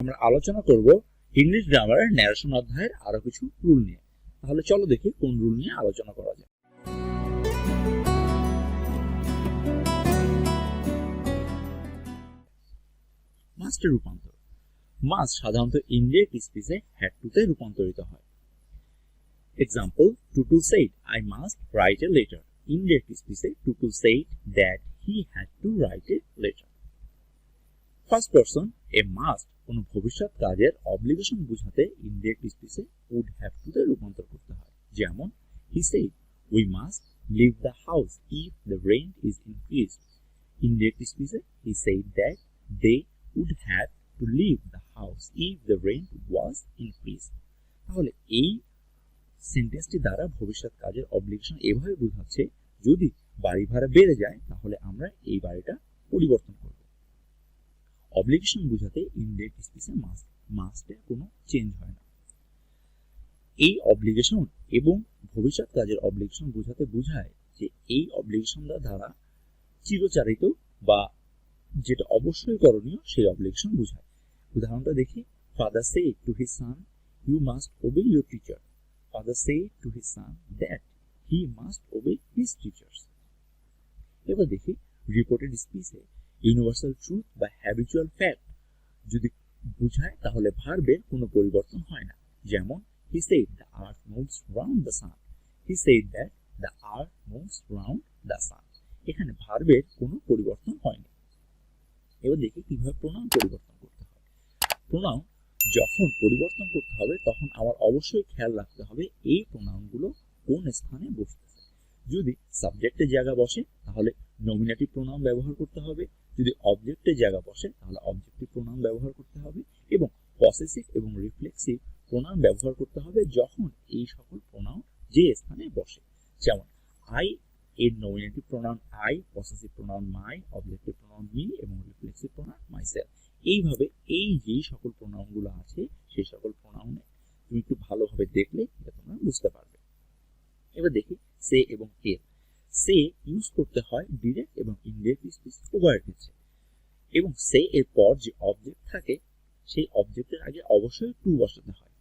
আমরা আলোচনা করব ইংলিশ গ্রামারের ন্যারেশন অধ্যায়ের আরো কিছু রুল নিয়ে। তাহলে চলো দেখি কোন রুল নিয়ে আলোচনা করা যায়। মাস্টের রূপান্তর। মাস্ট সাধারণত ইনডিরেক্ট স্পিচে হ্যাড টু তে রূপান্তরিত হয়। Example, Tutu said, I must write a letter. Indirect speech, Tutu said that he had to write a letter. First person, a must কোনো ভবিষ্যৎ কাজের অব্লিগেশন বোঝাতে ইনডিরেক্ট স্পিচে would have to তে রূপান্তর করতে হয়। যেমন, he said, we must leave the house if the rent is increased. Indirect speech, he said that they would have to leave the house if the rent was increased. তাহলে এই সেন্টেন্সটি দ্বারা ভবিষ্যৎ কাজের অব্লিগেশন এভাবে বোঝাচ্ছে, যদি বাড়ি ভাড়া বেড়ে যায় তাহলে আমরা এই বাড়িটা পরিবর্তন করব। অব্লিগেশন বোঝাতে ইনডিরেক্ট স্পিচে মাস্টে কোনো চেঞ্জ হয় না। এই অব্লিগেশন এবং ভবিষ্যৎ কাজের অব্লিগেশন বোঝাতে বোঝায় যে এই অব্লিগেশন দ্বারা চিরচারিত বা যেটা অবশ্যই করণীয় সেই অব্লিগেশন বোঝায়। উদাহরণটা দেখি, father said to his son, you must obey your teacher. Father said to his son that he must obey his teachers. এবার দেখি রিপোর্টেড স্পিচে ইউনিভার্সাল ট্রুথ বা হ্যাবিচুয়াল ফ্যাক্ট যদি বোঝায় তাহলে ভার্বের কোনো পরিবর্তন হয় না। যেমন, he said the earth moves round the sun. He said that the earth moves round the sun. এখানে ভার্বের কোনো পরিবর্তন হয়নি। এবার দেখি কিভাবে প্রোনাউন পরিবর্তন করতে হয়। প্রোনাউন যখন পরিবর্তন করতে হবে তখন আমার অবশ্যই খেয়াল রাখতে হবে এই প্রোনাউনগুলো কোন স্থানে বসতেছে। যদি সাবজেক্টের জায়গা বসে তাহলে নমিনেটিভ প্রোনাউন ব্যবহার করতে হবে, যদি অবজেক্টের জায়গা বসে তাহলে অবজেক্টিভ প্রোনাউন ব্যবহার করতে হবে, এবং পসেসিভ এবং রিফ্লেক্সিভ প্রোনাউন ব্যবহার করতে হবে যখন এই সকল প্রোনাউন যে স্থানে বসে। যেমন, আই এর nominative pronoun I, possessive pronoun my, objective pronoun me এবং রিফ্লেক্সিভ প্রোনাউন মাইসেলফ। এইভাবে এই যে সকল প্রোনাউনগুলো আছে সেই সকল প্রোনাউনে তুমি একটু ভালোভাবে দেখলে এটা তোমরা বুঝতে পারবে। এবার দেখি সে এবং টেল। সে ইউজ করতে হয় ডিরেক্ট এবং ইনডিরেক্ট স্পিচ উভয়ের ক্ষেত্রে, এবং সে এর পর যে অবজেক্ট থাকে সেই অবজেক্টের আগে অবশ্যই টু বসাতে হয়।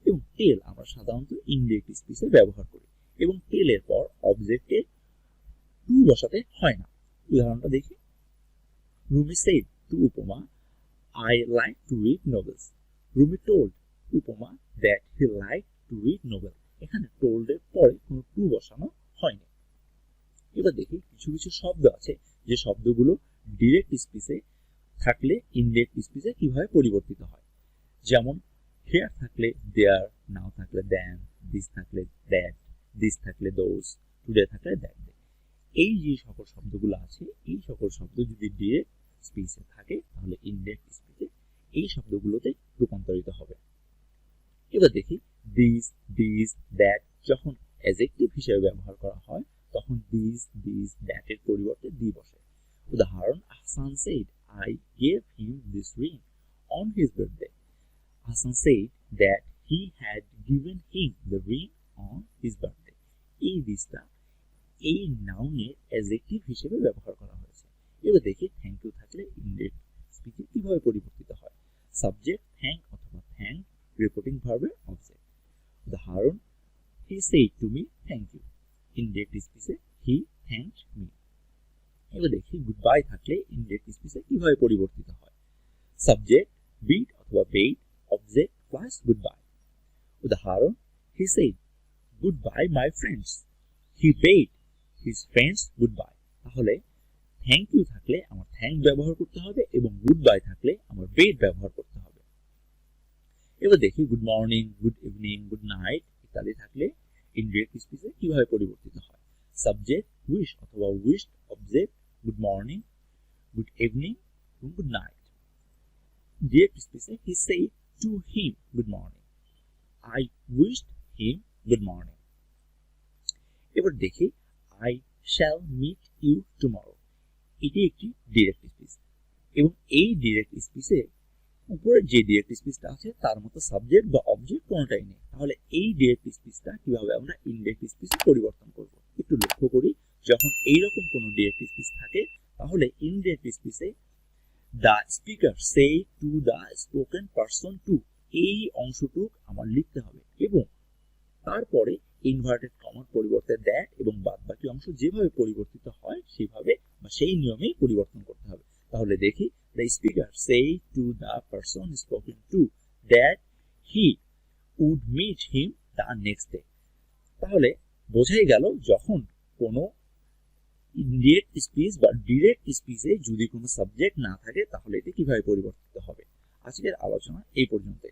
এবং টেল আমরা সাধারণত ইনডিরেক্ট স্পিচে ব্যবহার করি, এবং টেলের পর অবজেক্টে টু বসাতে হয় না। উদাহরণটা দেখি, রুমি said to উপমা, I like to read novels. Rumi told উপমা that he liked to read novel. এখানে told এর পরে কোনো টু বসানো হয়নি। এবার দেখি কিছু কিছু শব্দ আছে যে শব্দগুলো ডিরেক্ট স্পিচে থাকলে ইনডিরেক্ট স্পিচে কিভাবে পরিবর্তিত হয়। যেমন, here থাকলে there, now থাকলে than, this থাকলে that, this থাকলে those, today থাকলে that day। এই যে সকল শব্দগুলো আছে এই সকল শব্দ যদি ডিরেক্ট স্পিচে থাকে তাহলে ইনডিরেক্ট স্পিচে এই শব্দগুলোতে রূপান্তরিত হবে। এবার দেখি দিস, দিস, দ্যাট যখন অ্যাডজেক্টিভ হিসেবে ব্যবহার করা হয় তখন দিস, দিস, দ্যাট এর পরিবর্তে দি বসে। উদাহরণ, Ahsan said, I gave him this ring on his birthday. Ahsan said that he had given him the ring on his birthday. এই দিসটা এই নাউনের অ্যাডজেক্টিভ হিসেবে ব্যবহার করা হয়েছে। এবার দেখি থ্যাংক ইউ থাকলে ইনডিরেক্ট স্পিচে কিভাবে পরিবর্তিত হয়। সাবজেক্ট থ্যাংক অথবা থ্যাংক, রিপোর্টিং ভার্বের অবজেক্ট। উদাহরণ, he said to me thank you. Indirect স্পিচে he thanked me. এবার দেখি গুড বাই থাকলে ইনডিরেক্ট স্পিচে কিভাবে পরিবর্তিত হয়। সাবজেক্ট বিড অথবা bade, object plus good bye. উদাহরণ, he said goodbye my friends. He bade his friends goodbye. তাহলে থ্যাংক ইউ থাকলে আমার থ্যাংক ব্যবহার করতে হবে এবং গুড বাই থাকলে আমার বেড ব্যবহার করতে হবে। এবার দেখি good morning, good evening, good night ইত্যাদি থাকলে ইনডিরেক্ট স্পিচে কিভাবে পরিবর্তিত হয়। সাবজেক্ট উইশ অথবা wished, object good morning, good evening এবং গুড নাইট। ডিরেক্ট স্পিচে he said to him good morning. I wished him good morning. এবার দেখি I shall meet you tomorrow. এটি একটি ডিরেক্ট স্পিচ, এবং এই ডিরেক্ট স্পিচে উপরের যে ডিরেক্ট স্পিচটা আছে তার মতো সাবজেক্ট বা অবজেক্ট কোনোটাই নেই। তাহলে এই ডিরেক্ট স্পিচটা কিভাবে আমরা ইনডিরেক্ট স্পিচে পরিবর্তন করব একটু লক্ষ্য করি। যখন এইরকম কোনো ডিরেক্ট স্পিচ থাকে তাহলে ইনডিরেক্ট স্পিচে the speaker say to the spoken person to, এই অংশটুক আমার লিখতে হবে এবং তারপরে ইনভার্টেড কমার পরিবর্তে দ্যাট এবং বাদবাকি অংশ যেভাবে পরিবর্তিত হয় সেভাবে বা সেই নিয়মেই পরিবর্তন করতে হবে। তাহলে দেখি, the speaker say to the person spoken to that he would meet him the next day. তাহলে বোঝাই গেল যখন কোনো ইনডিরেক্ট স্পিচ বা ডিরেক্ট স্পিচে যদি কোনো সাবজেক্ট না থাকে তাহলে এটি কিভাবে পরিবর্তিত হবে। আজকের আলোচনা এই পর্যন্ত।